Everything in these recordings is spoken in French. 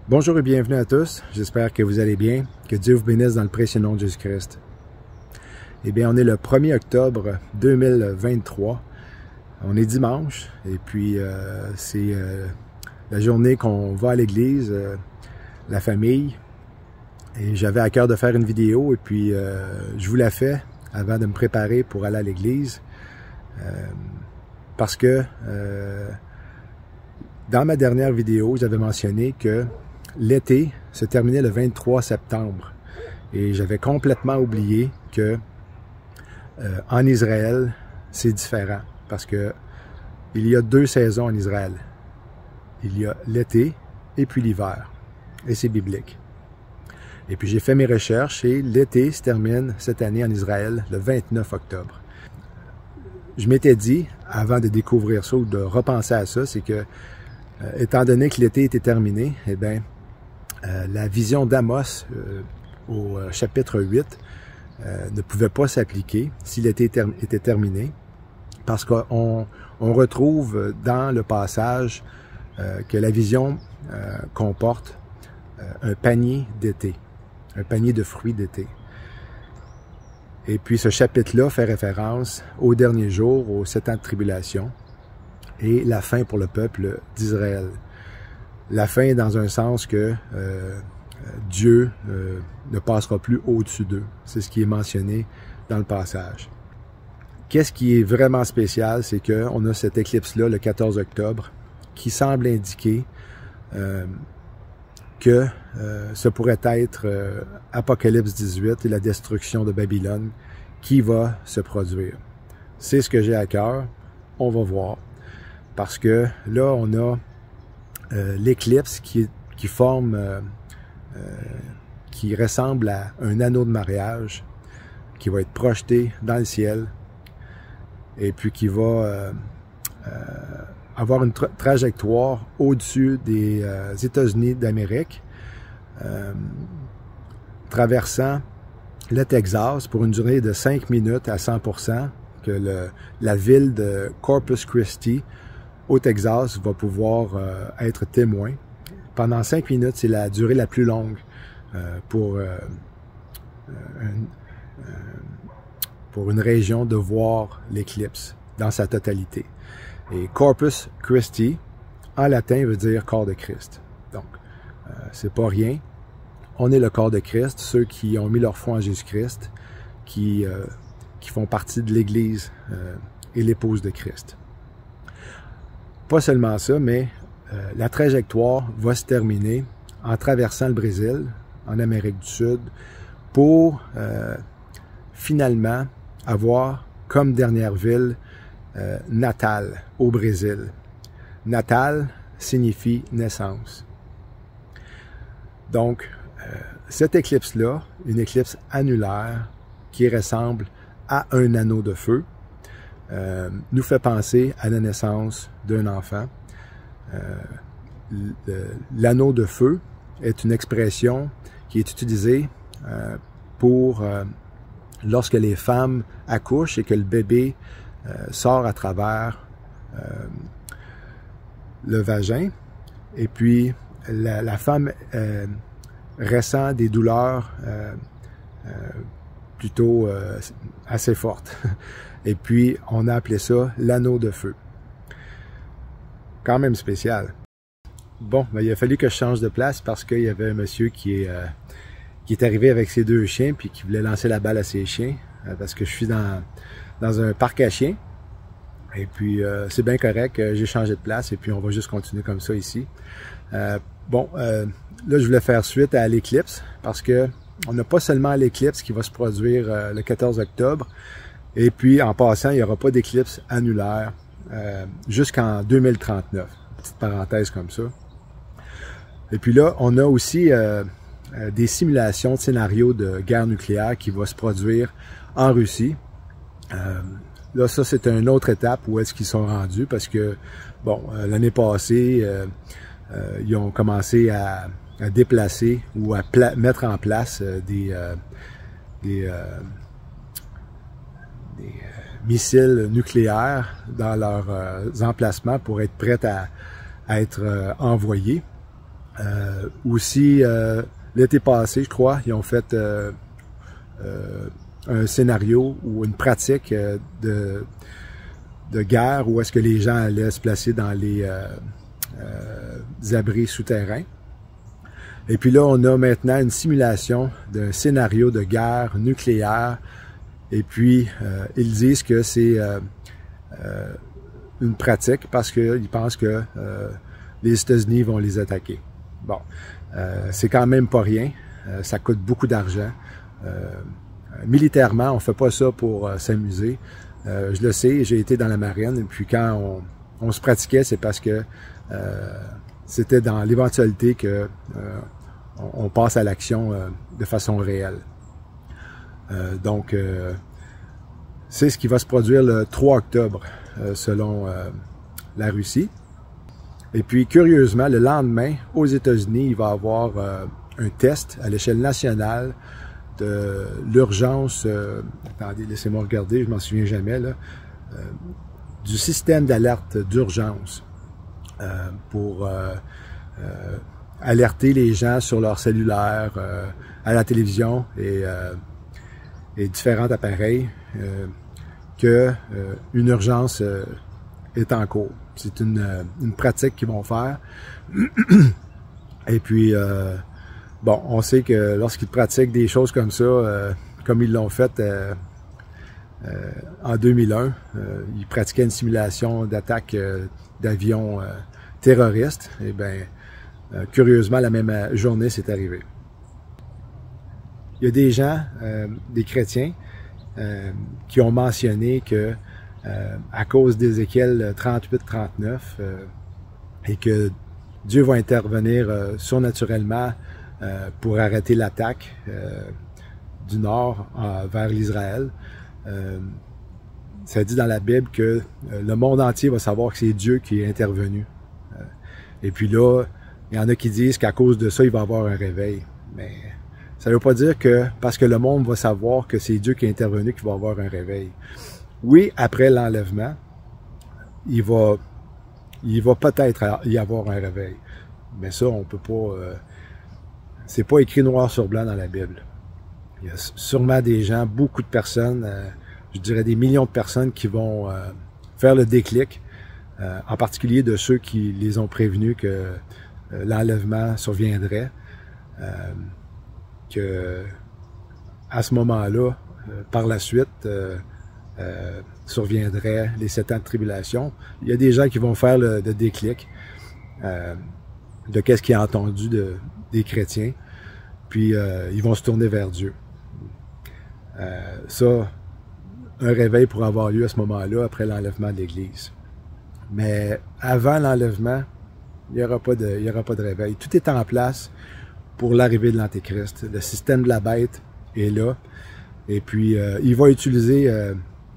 Bonjour et bienvenue à tous, j'espère que vous allez bien, que Dieu vous bénisse dans le précieux nom de Jésus-Christ. Eh bien, on est le 1er octobre 2023, on est dimanche, et puis c'est la journée qu'on va à l'église, la famille, et j'avais à cœur de faire une vidéo, et puis je vous la fais avant de me préparer pour aller à l'église, parce que dans ma dernière vidéo, j'avais mentionné que l'été se terminait le 23 septembre et j'avais complètement oublié que en Israël, c'est différent parce que il y a deux saisons en Israël. Il y a l'été et puis l'hiver et c'est biblique. Et puis j'ai fait mes recherches et l'été se termine cette année en Israël le 29 octobre. Je m'étais dit, avant de découvrir ça ou de repenser à ça, c'est que étant donné que l'été était terminé, eh bien, la vision d'Amos au chapitre 8 ne pouvait pas s'appliquer si l'été était terminé, parce qu'on retrouve dans le passage que la vision comporte un panier d'été, un panier de fruits d'été. Et puis ce chapitre-là fait référence aux derniers jours, aux 7 ans de tribulation, et la fin pour le peuple d'Israël. La fin dans un sens que Dieu ne passera plus au-dessus d'eux. C'est ce qui est mentionné dans le passage. Qu'est-ce qui est vraiment spécial, c'est qu'on a cette éclipse-là le 14 octobre qui semble indiquer que ce pourrait être Apocalypse 18 et la destruction de Babylone qui va se produire. C'est ce que j'ai à cœur. On va voir. Parce que là, on a l'éclipse qui forme, qui ressemble à un anneau de mariage, qui va être projeté dans le ciel, et puis qui va avoir une trajectoire au-dessus des États-Unis d'Amérique, traversant le Texas pour une durée de 5 minutes à 100%, que la ville de Corpus Christi, au Texas, va pouvoir être témoin. Pendant 5 minutes, c'est la durée la plus longue pour une région de voir l'éclipse dans sa totalité. Et Corpus Christi, en latin, veut dire corps de Christ. Donc, c'est pas rien. On est le corps de Christ, ceux qui ont mis leur foi en Jésus-Christ, qui font partie de l'Église et l'épouse de Christ. Pas seulement ça, mais la trajectoire va se terminer en traversant le Brésil, en Amérique du Sud, pour finalement avoir comme dernière ville Natal, au Brésil. Natal signifie naissance. Donc, cette éclipse-là, une éclipse annulaire qui ressemble à un anneau de feu, nous fait penser à la naissance d'un enfant. L'anneau de feu est une expression qui est utilisée pour lorsque les femmes accouchent et que le bébé sort à travers le vagin, et puis la femme ressent des douleurs plutôt assez fortes. Et puis, on a appelé ça l'anneau de feu. Quand même spécial. Bon, ben, il a fallu que je change de place parce qu'il y avait un monsieur qui est arrivé avec ses 2 chiens puis qui voulait lancer la balle à ses chiens parce que je suis dans un parc à chiens. Et puis, c'est bien correct, j'ai changé de place et puis on va juste continuer comme ça ici. Là, je voulais faire suite à l'éclipse parce que on n'a pas seulement l'éclipse qui va se produire le 14 octobre, et puis en passant, il n'y aura pas d'éclipse annulaire jusqu'en 2039. Petite parenthèse comme ça. Et puis là, on a aussi des simulations de scénarios de guerre nucléaire qui va se produire en Russie. Là, ça, c'est une autre étape où est-ce qu'ils sont rendus parce que, bon, l'année passée, ils ont commencé à déplacer ou à mettre en place des missiles nucléaires dans leurs emplacements pour être prêts à être envoyés. Aussi, l'été passé, je crois, ils ont fait un scénario ou une pratique de guerre où est-ce que les gens allaient se placer dans les abris souterrains. Et puis là, on a maintenant une simulation d'un scénario de guerre nucléaire. Et puis, ils disent que c'est une pratique parce qu'ils pensent que les États-Unis vont les attaquer. Bon, c'est quand même pas rien. Ça coûte beaucoup d'argent. Militairement, on fait pas ça pour s'amuser. Je le sais, j'ai été dans la marine. Et puis quand on se pratiquait, c'est parce que c'était dans l'éventualité que on passe à l'action de façon réelle. Donc, c'est ce qui va se produire le 3 octobre, selon la Russie. Et puis, curieusement, le lendemain, aux États-Unis, il va y avoir un test à l'échelle nationale de l'urgence, attendez, laissez-moi regarder, je m'en souviens jamais, là, du système d'alerte d'urgence pour alerter les gens sur leur cellulaire, à la télévision et différents appareils que une urgence est en cours. C'est une pratique qu'ils vont faire. Et puis, bon, on sait que lorsqu'ils pratiquent des choses comme ça, comme ils l'ont fait en 2001, ils pratiquaient une simulation d'attaque d'avions terroristes. Et bien, curieusement, la même journée, c'est arrivé. Il y a des gens, des chrétiens, qui ont mentionné que à cause d'Ézéchiel 38-39 et que Dieu va intervenir surnaturellement pour arrêter l'attaque du nord vers l'Israël. Ça dit dans la Bible que le monde entier va savoir que c'est Dieu qui est intervenu. Et puis là, il y en a qui disent qu'à cause de ça, il va y avoir un réveil. Mais ça ne veut pas dire que parce que le monde va savoir que c'est Dieu qui est intervenu qu'il va y avoir un réveil. Oui, après l'enlèvement, il va peut-être y avoir un réveil. Mais ça, on peut pas... c'est pas écrit noir sur blanc dans la Bible. Il y a sûrement des gens, beaucoup de personnes, je dirais des millions de personnes qui vont faire le déclic, en particulier de ceux qui les ont prévenus que l'enlèvement surviendrait, que à ce moment-là, par la suite, surviendraient les 7 ans de tribulation. Il y a des gens qui vont faire le déclic de qu'est-ce qui est entendu des chrétiens, puis ils vont se tourner vers Dieu. Ça, un réveil pourra avoir lieu à ce moment-là, après l'enlèvement de l'Église. Mais avant l'enlèvement, il n'y aura pas de réveil. Tout est en place pour l'arrivée de l'Antéchrist. Le système de la bête est là. Et puis, il va utiliser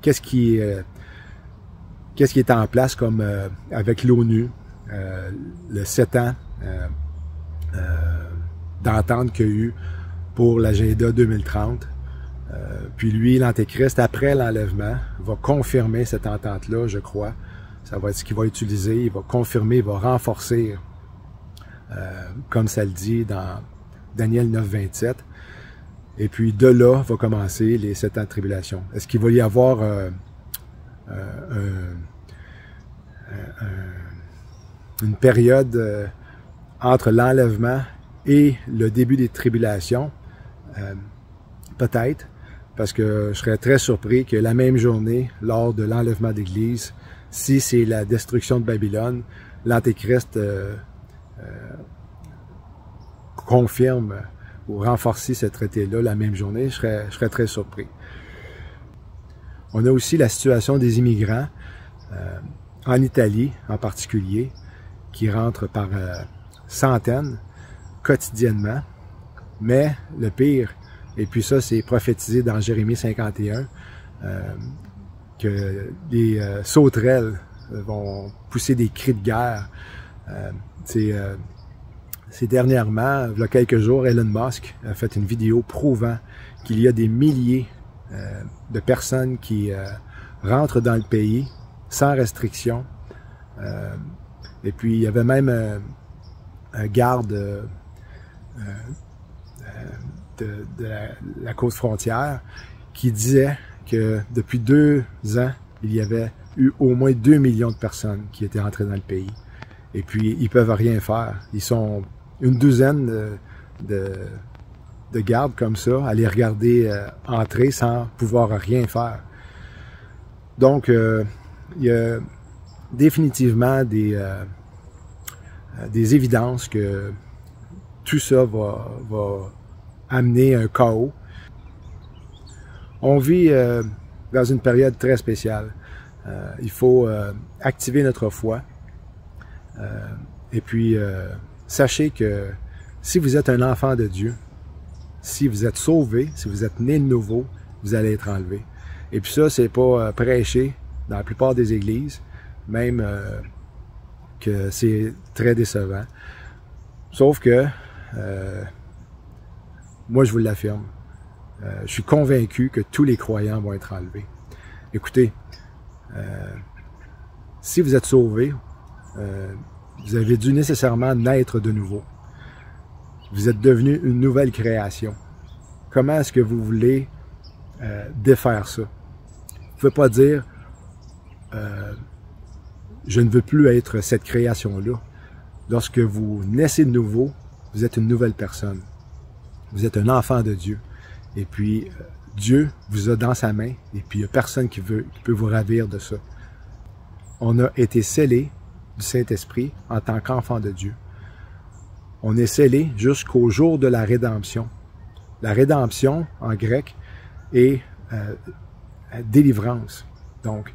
qu'est-ce qui est en place comme avec l'ONU, le 7 ans d'entente qu'il y a eu pour l'agenda 2030. Puis lui, l'Antéchrist, après l'enlèvement, va confirmer cette entente-là, je crois. Ça va être ce qu'il va utiliser. Il va confirmer, il va renforcer, comme ça le dit dans Daniel 9-27. Et puis de là va commencer les 7 ans de tribulation. Est-ce qu'il va y avoir une période entre l'enlèvement et le début des tribulations? Peut-être, parce que je serais très surpris que la même journée, lors de l'enlèvement d'Église, si c'est la destruction de Babylone, l'Antéchrist confirme ou renforcer ce traité-là la même journée, je serais très surpris. On a aussi la situation des immigrants, en Italie en particulier, qui rentrent par centaines quotidiennement. Mais le pire, et puis ça c'est prophétisé dans Jérémie 51, que les sauterelles vont pousser des cris de guerre. C'est dernièrement, il y a quelques jours, Elon Musk a fait une vidéo prouvant qu'il y a des milliers de personnes qui rentrent dans le pays sans restriction. Et puis, il y avait même garde de la côte frontière qui disait que depuis 2 ans, il y avait eu au moins 2 millions de personnes qui étaient entrées dans le pays. Et puis, ils peuvent rien faire. Ils sont une douzaine de gardes comme ça, à les regarder entrer sans pouvoir rien faire. Donc, il y a définitivement des évidences que tout ça va amener un chaos. On vit dans une période très spéciale. Il faut activer notre foi. Et puis, sachez que si vous êtes un enfant de Dieu, si vous êtes sauvé, si vous êtes né de nouveau, vous allez être enlevé. Et puis ça, c'est pas prêché dans la plupart des églises, même que c'est très décevant. Sauf que, moi je vous l'affirme, je suis convaincu que tous les croyants vont être enlevés. Écoutez, si vous êtes sauvé, vous avez dû nécessairement naître de nouveau. Vous êtes devenu une nouvelle création. Comment est-ce que vous voulez défaire ça? Vous ne pouvez pas dire je ne veux plus être cette création-là. Lorsque vous naissez de nouveau, vous êtes une nouvelle personne. Vous êtes un enfant de Dieu. Et puis, Dieu vous a dans sa main, et puis il n'y a personne qui peut vous ravir de ça. On a été scellés du Saint-Esprit en tant qu'enfant de Dieu. On est scellés jusqu'au jour de la rédemption. La rédemption, en grec, est délivrance. Donc,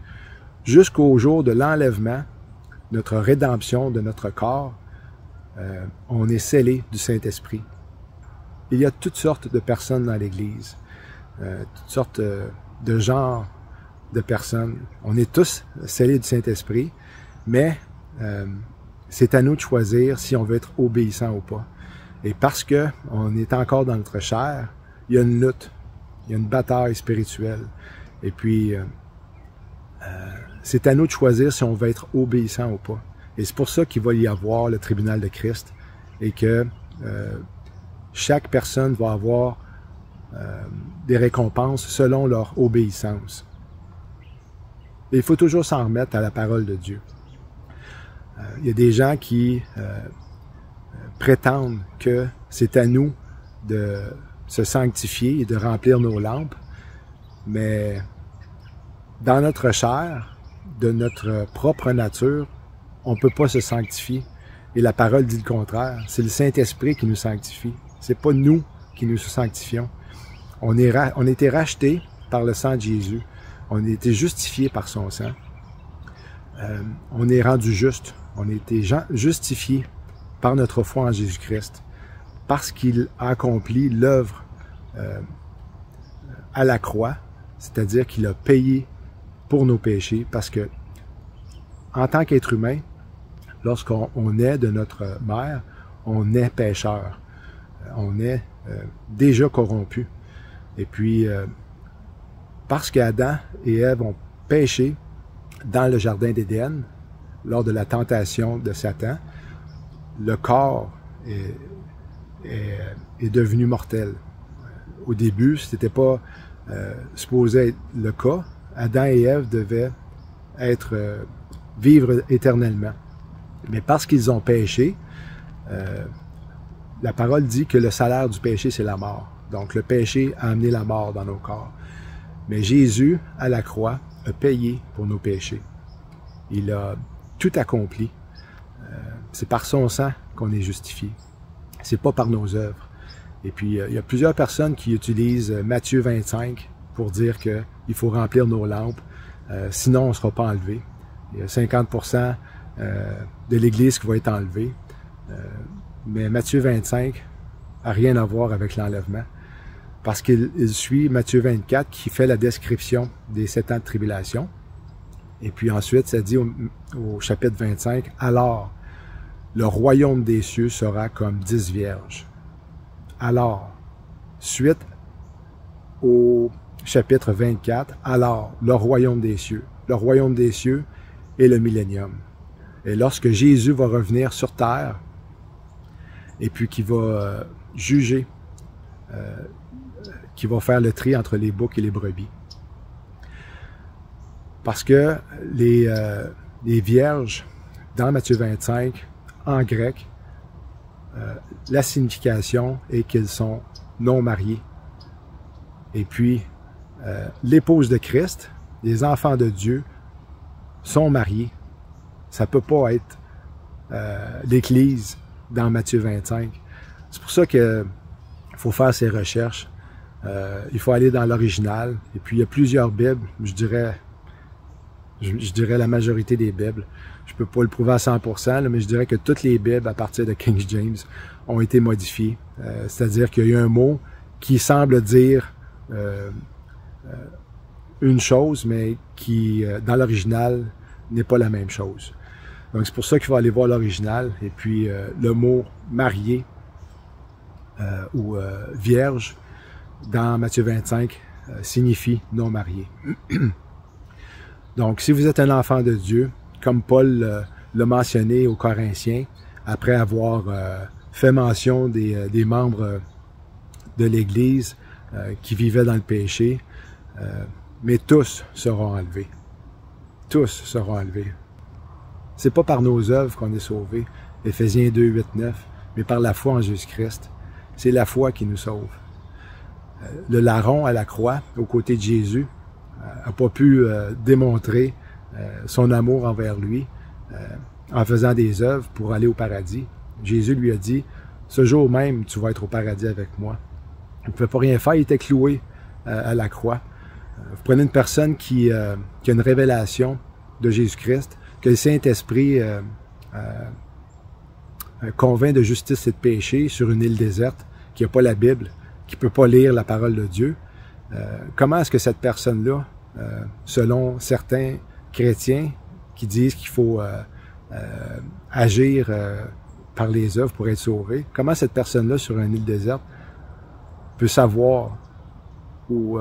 jusqu'au jour de l'enlèvement, notre rédemption de notre corps, on est scellés du Saint-Esprit. Il y a toutes sortes de personnes dans l'Église, toutes sortes de genres de personnes. On est tous scellés du Saint-Esprit, mais c'est à nous de choisir si on veut être obéissant ou pas. Et parce que on est encore dans notre chair, il y a une lutte, il y a une bataille spirituelle. Et puis, c'est à nous de choisir si on veut être obéissant ou pas. Et c'est pour ça qu'il va y avoir le tribunal de Christ et que chaque personne va avoir des récompenses selon leur obéissance. Et il faut toujours s'en remettre à la parole de Dieu. Il y a des gens qui prétendent que c'est à nous de se sanctifier et de remplir nos lampes, mais dans notre chair, de notre propre nature, on ne peut pas se sanctifier. Et la parole dit le contraire. C'est le Saint-Esprit qui nous sanctifie. C'est pas nous qui nous sanctifions. On a été rachetés par le sang de Jésus. On a été justifiés par son sang. On est rendu juste. On a été justifiés par notre foi en Jésus-Christ. Parce qu'il a accompli l'œuvre à la croix, c'est-à-dire qu'il a payé pour nos péchés, parce que en tant qu'être humain, lorsqu'on naît de notre mère, on est pécheur. On est déjà corrompu. Et puis, parce qu'Adam et Ève ont péché dans le jardin d'Éden, lors de la tentation de Satan, le corps est devenu mortel. Au début, ce n'était pas supposé être le cas. Adam et Ève devaient vivre éternellement. Mais parce qu'ils ont péché, la parole dit que le salaire du péché, c'est la mort. Donc, le péché a amené la mort dans nos corps. Mais Jésus, à la croix, a payé pour nos péchés. Il a tout accompli. C'est par son sang qu'on est justifié. C'est pas par nos œuvres. Et puis, il y a plusieurs personnes qui utilisent Matthieu 25 pour dire qu'il faut remplir nos lampes, sinon on ne sera pas enlevé. Il y a 50% de l'Église qui va être enlevée. Mais Matthieu 25 n'a rien à voir avec l'enlèvement. Parce qu'il suit Matthieu 24 qui fait la description des 7 ans de tribulation. Et puis ensuite, ça dit au chapitre 25, « Alors, le royaume des cieux sera comme 10 vierges. » Alors, suite au chapitre 24, « Alors, le royaume des cieux. » Le royaume des cieux est le millénium. Et lorsque Jésus va revenir sur terre, et puis qui va juger, qui va faire le tri entre les boucs et les brebis. Parce que les vierges, dans Matthieu 25, en grec, la signification est qu'ils sont non mariés. Et puis, l'épouse de Christ, les enfants de Dieu, sont mariés. Ça ne peut pas être l'Église dans Matthieu 25. C'est pour ça qu'il faut faire ses recherches. Il faut aller dans l'original. Et puis, il y a plusieurs Bibles, je dirais la majorité des Bibles. Je ne peux pas le prouver à 100%, là, mais je dirais que toutes les Bibles, à partir de King James, ont été modifiées. C'est-à-dire qu'il y a eu un mot qui semble dire une chose, mais qui, dans l'original, n'est pas la même chose. Donc, c'est pour ça qu'il faut aller voir l'original. Et puis, le mot « marié » ou « vierge » dans Matthieu 25 signifie « non marié ». Donc, si vous êtes un enfant de Dieu, comme Paul l'a mentionné aux Corinthiens, après avoir fait mention des membres de l'Église qui vivaient dans le péché, mais tous seront enlevés. Tous seront enlevés. C'est pas par nos œuvres qu'on est sauvés, Éphésiens 2, 8, 9, mais par la foi en Jésus-Christ. C'est la foi qui nous sauve. Le larron à la croix, aux côtés de Jésus, n'a pas pu démontrer son amour envers lui en faisant des œuvres pour aller au paradis. Jésus lui a dit, ce jour même, tu vas être au paradis avec moi. Il ne pouvait pas rien faire, il était cloué à la croix. Vous prenez une personne qui a une révélation de Jésus-Christ, que le Saint-Esprit convainc de justice et de péché sur une île déserte, qui n'a pas la Bible, qui ne peut pas lire la parole de Dieu. Comment est-ce que cette personne-là, selon certains chrétiens qui disent qu'il faut agir par les œuvres pour être sauvé, comment cette personne-là, sur une île déserte, peut savoir ou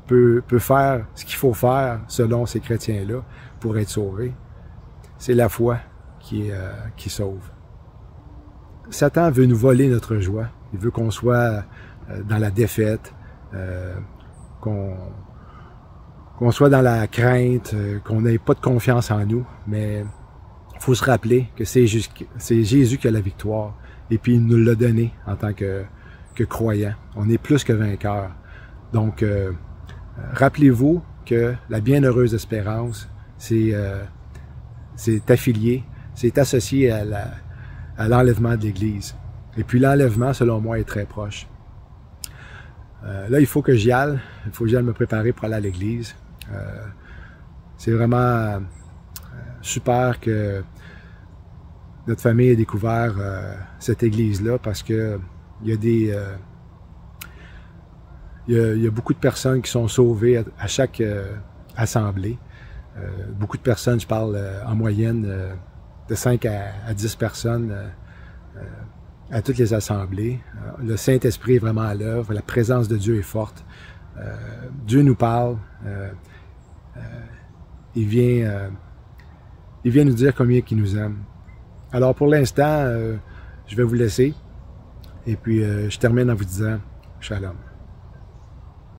peut faire ce qu'il faut faire selon ces chrétiens-là pour être sauvé? C'est la foi qui sauve. Satan veut nous voler notre joie. Il veut qu'on soit dans la défaite, qu'on soit dans la crainte, qu'on n'ait pas de confiance en nous. Mais il faut se rappeler que c'est Jésus qui a la victoire. Et puis il nous l'a donné en tant que croyants. On est plus que vainqueurs. Donc, rappelez-vous que la bienheureuse espérance, c'est affilié, c'est associé à l'enlèvement de l'Église. Et puis l'enlèvement, selon moi, est très proche. Là, il faut que j'y aille. Il faut que j'y aille me préparer pour aller à l'Église. C'est vraiment super que notre famille ait découvert cette Église-là parce que il y a beaucoup de personnes qui sont sauvées à chaque assemblée. Beaucoup de personnes, je parle en moyenne de 5 à 10 personnes à toutes les assemblées. Le Saint-Esprit est vraiment à l'œuvre, la présence de Dieu est forte. Dieu nous parle. Il vient nous dire combien il nous aime. Alors pour l'instant, je vais vous laisser. Et puis je termine en vous disant Shalom.